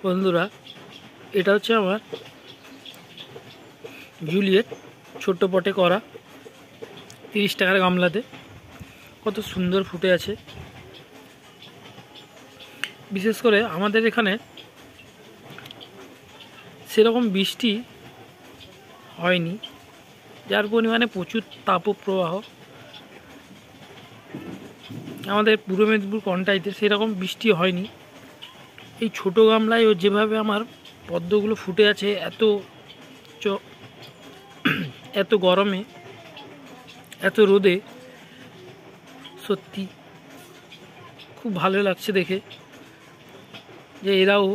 বন্ধুরা, এটা হচ্ছে আমার জুলিয়েট, ছোট্ট পটে করা 30 টাকার গামলাতে। কত সুন্দর ফুটে আছে। বিশেষ করে আমাদের এখানে সেরকম বৃষ্টি হয়নি, যার পরিমাণে প্রচুর তাপপ্রবাহ। আমাদের পূর্ব মেদিনীপুর কন্টাইতে সেরকম বৃষ্টি হয়নি। এই ছোট গামলায় ও যেভাবে আমার পদ্মগুলো ফুটে আছে, এত গরমে, এত রোদে, সত্যি খুব ভালো লাগছে দেখে যে এরাও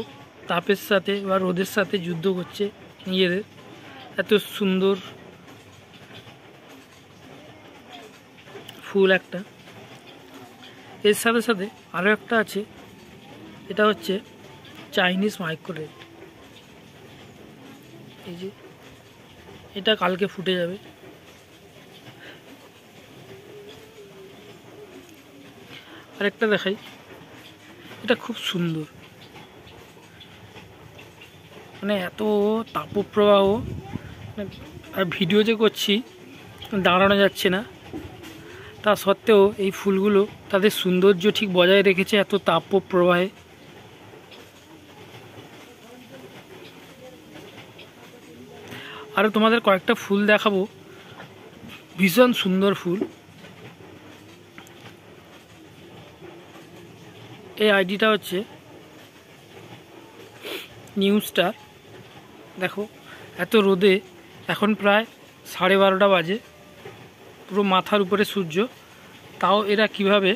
তাপের সাথে বা রোদের সাথে যুদ্ধ করছে নিজেদের। এত সুন্দর ফুল একটা। এর সাথে সাথে আরও একটা আছে, এটা হচ্ছে চাইনিজ মাইক্রোরেড। এই যে এটা কালকে ফুটে যাবে। আরেকটা দেখাই, এটা খুব সুন্দর। মানে এত তাপপ্রবাহ, আর ভিডিও যে করছি দাঁড়ানো যাচ্ছে না, তা সত্ত্বেও এই ফুলগুলো তাদের সৌন্দর্য ঠিক বজায় রেখেছে এত তাপপ্রবাহে। আরও তোমাদের কয়েকটা ফুল দেখাবো, ভীষণ সুন্দর ফুল। এই আইডিটা হচ্ছে নিউ স্টার। দেখো এত রোদে, এখন প্রায় 12:30 বাজে, পুরো মাথার উপরে সূর্য, তাও এরা কিভাবে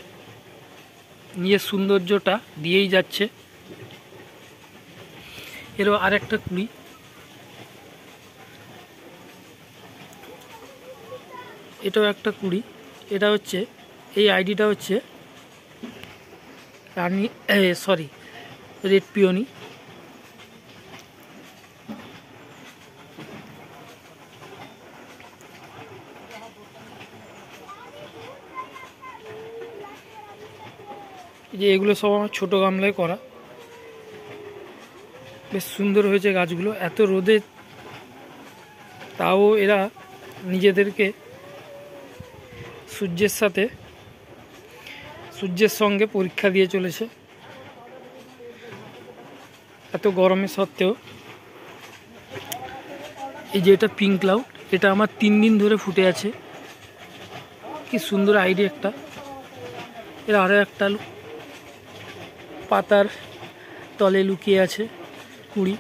নিজের সৌন্দর্যটা দিয়েই যাচ্ছে। এরও আরেকটা কুড়ি, এটাও একটা কুড়ি। এটা হচ্ছে, এই আইডিটা হচ্ছে রানী, রেড পিওনি। যে এগুলো সব আমার ছোটো গামলায় করা, বেশ সুন্দর হয়েছে গাছগুলো। এত রোদে তাও এরা নিজেদেরকে সূর্যের সঙ্গে পরীক্ষা দিয়ে চলেছে এত গরমের সত্ত্বেও। এই যে এটা পিঙ্ক ক্লাউড, এটা আমার 3 দিন ধরে ফুটে আছে। কি সুন্দর আইডি একটা। এর আরও একটা পাতার তলে লুকিয়ে আছে কুড়ি।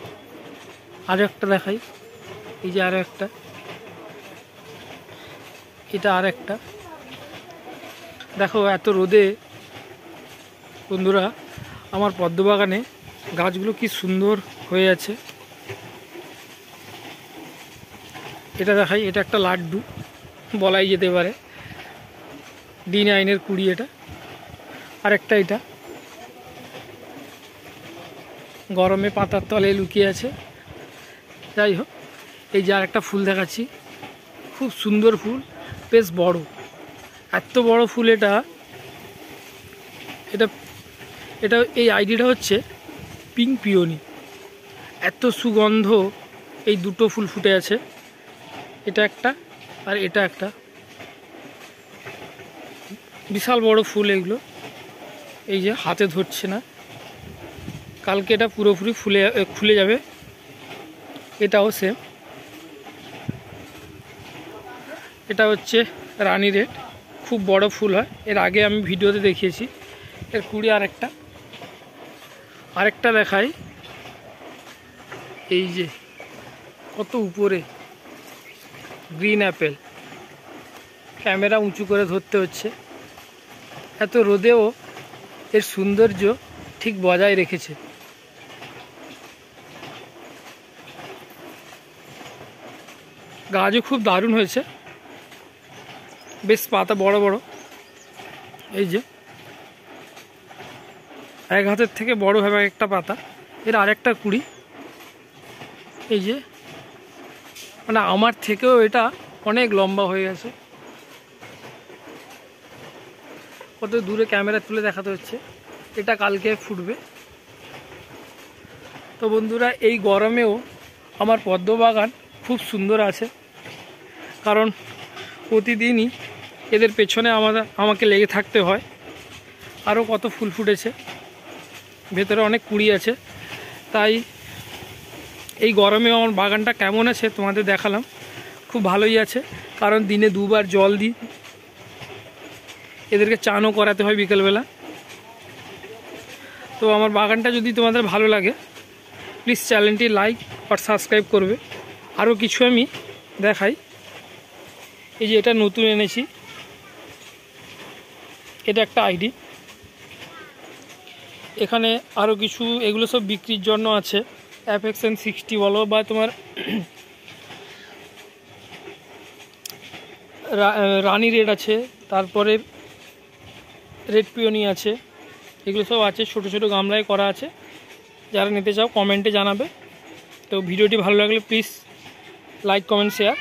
আরও একটা দেখাই, এই যে আরও একটা, এটা আর একটা। দেখো এত রোদে বন্ধুরা আমার পদ্মবাগানে গাছগুলো কি সুন্দর হয়ে আছে। এটা দেখাই, এটা একটা লাড্ডু বলাই যেতে পারে, D9-এর কুড়ি এটা। আরেকটা এটা গরমে পাতার তলে লুকিয়ে আছে। যাই হোক, এই যে আরেকটা ফুল দেখাচ্ছি, খুব সুন্দর ফুল, বেশ বড়, এত বড় ফুল। এটা এটা এটা এই আইডিটা হচ্ছে পিঙ্ক পিওনি। এত সুগন্ধ, এই দুটো ফুল ফুটে আছে, এটা একটা আর এটা একটা। বিশাল বড় ফুল এগুলো, এই যে হাতে ধরছে না, কালকে এটা পুরোপুরি খুলে যাবে। এটাও সেম, এটা হচ্ছে রানী রেড, খুব বড় ফুল হয়। এর আগে আমি ভিডিওতে দেখিয়েছি। এর কুড়ি আরেকটা দেখাই, এই যে কত উপরে গ্রিন অ্যাপেল, ক্যামেরা উঁচু করে ধরতে হচ্ছে, এত রোদেও এর সৌন্দর্য ঠিক বজায় রেখেছে। গাছও খুব দারুণ হয়েছে, বেশ পাতা বড় বড়। এই যে এক হাতের থেকে বড় হবে একটা পাতা। এর আরেকটা কুড়ি, এই যে মানে আমার থেকেও এটা অনেক লম্বা হয়ে গেছে। কত দূরে ক্যামেরা তুলে দেখাতে হচ্ছে। এটা কালকে ফুটবে। তো তো বন্ধুরা, এই গরমেও আমার পদ্ম বাগান খুব সুন্দর আছে, কারণ প্রতিদিনই এদের পেছনে আমাকে লেগে থাকতে হয়। আরও কত ফুল ফুটেছে, ভেতরে অনেক কুড়ি আছে। তাই এই গরমে আমার বাগানটা কেমন আছে তোমাদের দেখালাম। খুব ভালোই আছে, কারণ দিনে 2 বার জল দিই, এদেরকে চানও করাতে হয় বিকেলবেলা। তো আমার বাগানটা যদি তোমাদের ভালো লাগে, প্লিজ চ্যানেলটি লাইক আর সাবস্ক্রাইব করবে। আরও কিছু আমি দেখাই। এই যে এটা নতুন এনেছি, এটা একটা আইডি। এখানে আরও কিছু, এগুলো সব বিক্রির জন্য আছে। অ্যাফেকশন 60 বলো বা তোমার রানি রেড আছে, তারপরে রেড পিওনি আছে, এগুলো সব আছে। ছোটো ছোটো গামলায় করা আছে। যারা নিতে চাও কমেন্টে জানাবে। তো ভিডিওটি ভালো লাগলে প্লিজ লাইক, কমেন্ট, শেয়ার।